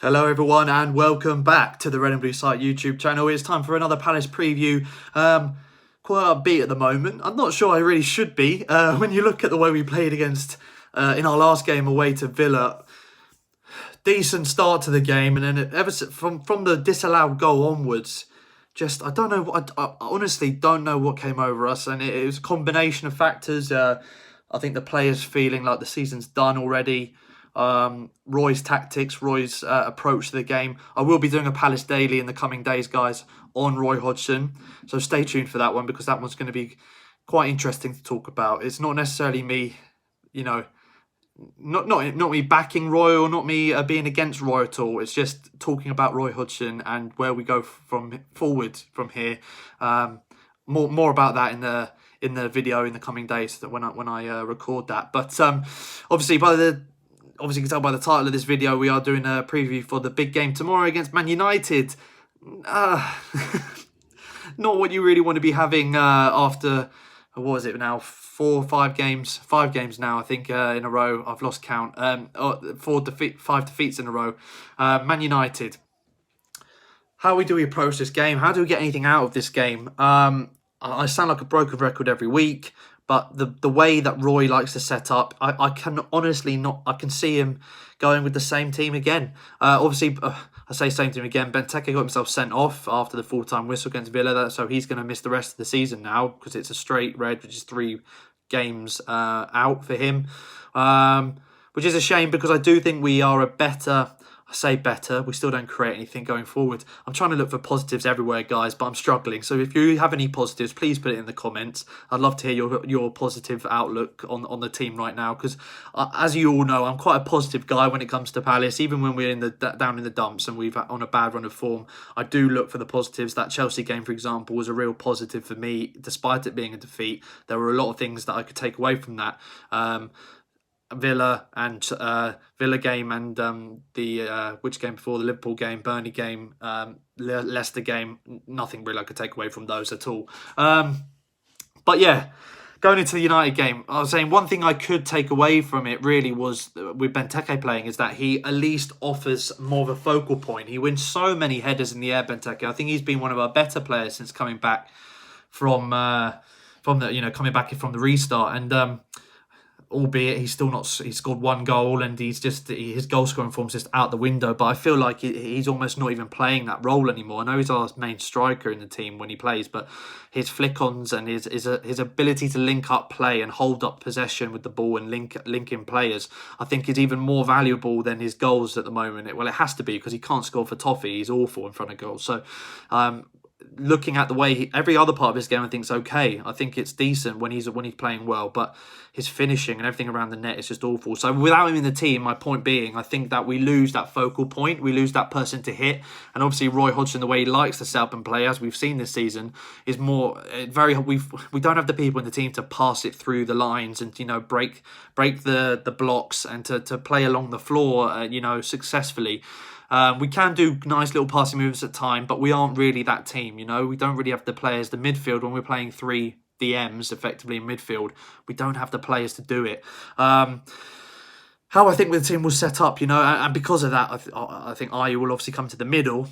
Hello everyone and welcome back to the Red and Blue Site YouTube channel. It's time for another Palace preview. Quite upbeat at the moment. I'm not sure I really should be. When you look at the way we played against, in our last game away to Villa, decent start to the game, and then from the disallowed goal onwards, just I don't know. I honestly don't know what came over us, and it was a combination of factors. I think the players feeling like the season's done already. Roy's tactics, Roy's approach to the game. I will be doing a Palace Daily in the coming days, guys, on Roy Hodgson. So stay tuned for that one, because that one's going to be quite interesting to talk about. It's not necessarily me, you know, not me backing Roy or not me being against Roy at all. It's just talking about Roy Hodgson and where we go from forward from here. More about that in the video in the coming days when I record that. But obviously you can tell by the title of this video, we are doing a preview for the big game tomorrow against Man United. Not what you really want to be having after, what is it now, 4 or 5 games? 5 games now, I think, in a row. I've lost count. 5 defeats in a row. Man United. How do we approach this game? How do we get anything out of this game? I sound like a broken record every week, but the way that Roy likes to set up, I can honestly not. I can see him going with the same team again. Obviously, I say same team again. Benteke got himself sent off after the full-time whistle against Villa, so he's going to miss the rest of the season now because it's a straight red, which is 3 games out for him, which is a shame because I do think we are a better. I say better, we still don't create anything going forward. I'm trying to look for positives everywhere, guys, but I'm struggling. So if you have any positives, please put it in the comments. I'd love to hear your positive outlook on the team right now, because as you all know, I'm quite a positive guy when it comes to Palace. Even when we're down in the dumps and we've on a bad run of form, I do look for the positives. That Chelsea game, for example, was a real positive for me, despite it being a defeat. There were a lot of things that I could take away from that. Villa game and the which game before, the Liverpool game, Burnley game, Leicester game, nothing really I could take away from those at all. But yeah, going into the United game, I was saying one thing I could take away from it really was with Benteke playing is that he at least offers more of a focal point. He wins so many headers in the air, Benteke. I think he's been one of our better players since coming back from the restart, and albeit he's scored 1 goal and his goal scoring form's just out the window. But I feel like he's almost not even playing that role anymore. I know he's our main striker in the team when he plays, but his flick-ons and his ability to link up play and hold up possession with the ball and link in players, I think is even more valuable than his goals at the moment. It has to be, because he can't score for toffee. He's awful in front of goals. So looking at the way every other part of his game, I think is okay. I think it's decent when he's playing well, but his finishing and everything around the net is just awful. So without him in the team, my point being, I think that we lose that focal point, we lose that person to hit, and obviously Roy Hodgson, the way he likes to set up and play, as we've seen this season, is more we don't have the people in the team to pass it through the lines and break the blocks and to play along the floor successfully. We can do nice little passing moves at time, but we aren't really that team, We don't really have the players. The midfield, when we're playing 3 DMs effectively in midfield, we don't have the players to do it. How I think the team will set up, and because of that, I think Ayew will obviously come to the middle.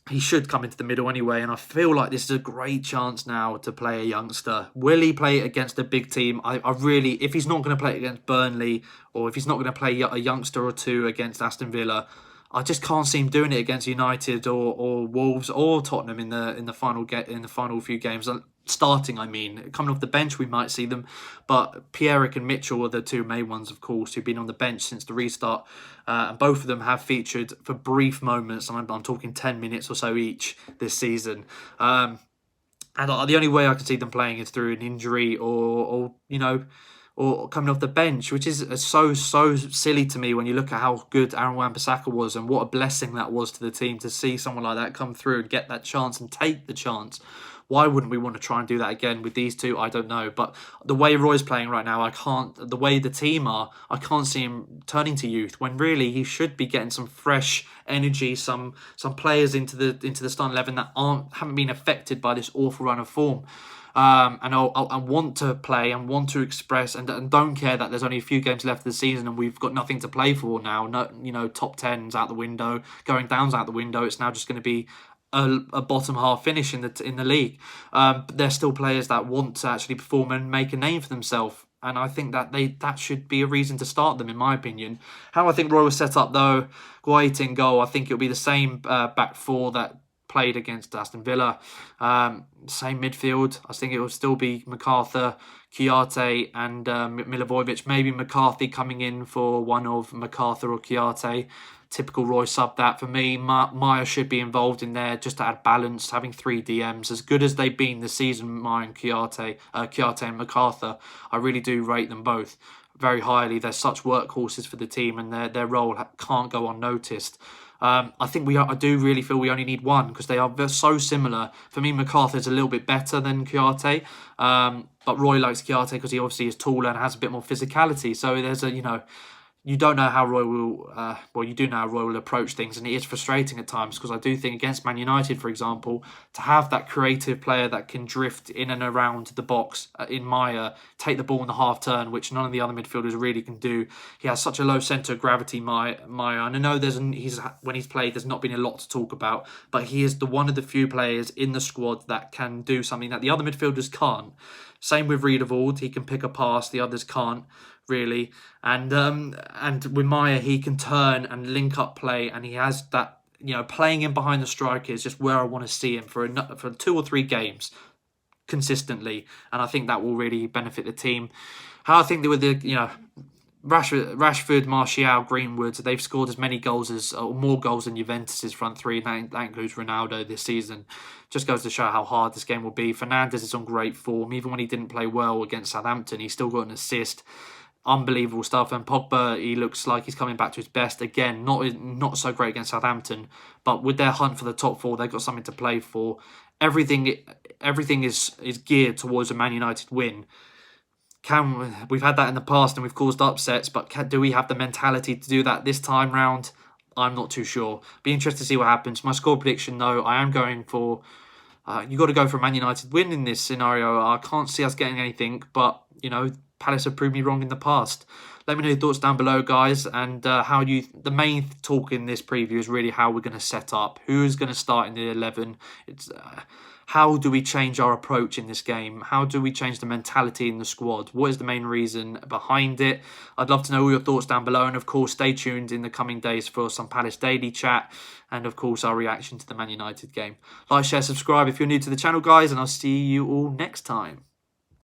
He should come into the middle anyway, and I feel like this is a great chance now to play a youngster. Will he play it against a big team? I really, if he's not going to play it against Burnley, or if he's not going to play a youngster or 2 against Aston Villa, I just can't see him doing it against United or Wolves or Tottenham in the final few games. Starting, I mean, coming off the bench, we might see them, but Pierrick and Mitchell are the 2 main ones, of course, who've been on the bench since the restart, and both of them have featured for brief moments. I'm talking 10 minutes or so each this season. And the only way I can see them playing is through an injury or coming off the bench, which is so silly to me when you look at how good Aaron Wan-Bissaka was and what a blessing that was to the team to see someone like that come through and get that chance and take the chance. Why wouldn't we want to try and do that again with these 2? I don't know. But the way Roy's playing right now, the way the team are, I can't see him turning to youth when really he should be getting some fresh energy, some players into the starting 11 that haven't been affected by this awful run of form. I want to play and want to express and don't care that there's only a few games left of the season and we've got nothing to play for now. No, top 10's out the window, going down's out the window. It's now just going to be a bottom half finish in the league. But they're still players that want to actually perform and make a name for themselves. And I think that should be a reason to start them, in my opinion. How I think Roy was set up, though, Guaita in goal, I think it'll be the same back four that played against Aston Villa. Same midfield. I think it will still be MacArthur, Kouyaté and Milivojevic. Maybe McCarthy coming in for one of MacArthur or Kouyaté. Typical Roy sub that. For me, Maya should be involved in there just to add balance, having 3 DMs. As good as they've been this season, Maya and Kouyaté and MacArthur, I really do rate them both very highly. They're such workhorses for the team and their role can't go unnoticed. I do really feel we only need one because they're so similar. For me, MacArthur's a little bit better than Kouyaté, but Roy likes Kouyaté because he obviously is taller and has a bit more physicality. So there's you don't know how Roy will, you do know how Roy will approach things, and it is frustrating at times because I do think against Man United, for example, to have that creative player that can drift in and around the box in Maya, take the ball in the half turn, which none of the other midfielders really can do. He has such a low centre of gravity, Maya, and I know when he's played, there's not been a lot to talk about, but he is one of the few players in the squad that can do something that the other midfielders can't. Same with Riedewald, he can pick a pass, the others can't really, and with Maya he can turn and link up play, and he has that, playing in behind the striker is just where I want to see him for 2 or 3 games consistently, and I think that will really benefit the team. How I think that with the Rashford, Martial, Greenwood, they've scored as many goals or more goals than Juventus's front three, and that includes Ronaldo this season. Just goes to show how hard this game will be. Fernandes is on great form. Even when he didn't play well against Southampton, he still got an assist. Unbelievable stuff. And Pogba, he looks like he's coming back to his best again. Not so great against Southampton, but with their hunt for the top 4, they've got something to play for. Everything is geared towards a Man United win. We've had that in the past and we've caused upsets, but do we have the mentality to do that this time round? I'm not too sure. Be interested to see what happens. My score prediction, though, I am going for. You got to go for a Man United win in this scenario. I can't see us getting anything, but Palace have proved me wrong in the past. Let me know your thoughts down below, guys, and the main talk in this preview is really how we're going to set up. Who's going to start in the 11? It's how do we change our approach in this game? How do we change the mentality in the squad? What is the main reason behind it? I'd love to know all your thoughts down below, and of course, stay tuned in the coming days for some Palace Daily Chat, and of course, our reaction to the Man United game. Like, share, subscribe if you're new to the channel, guys, and I'll see you all next time.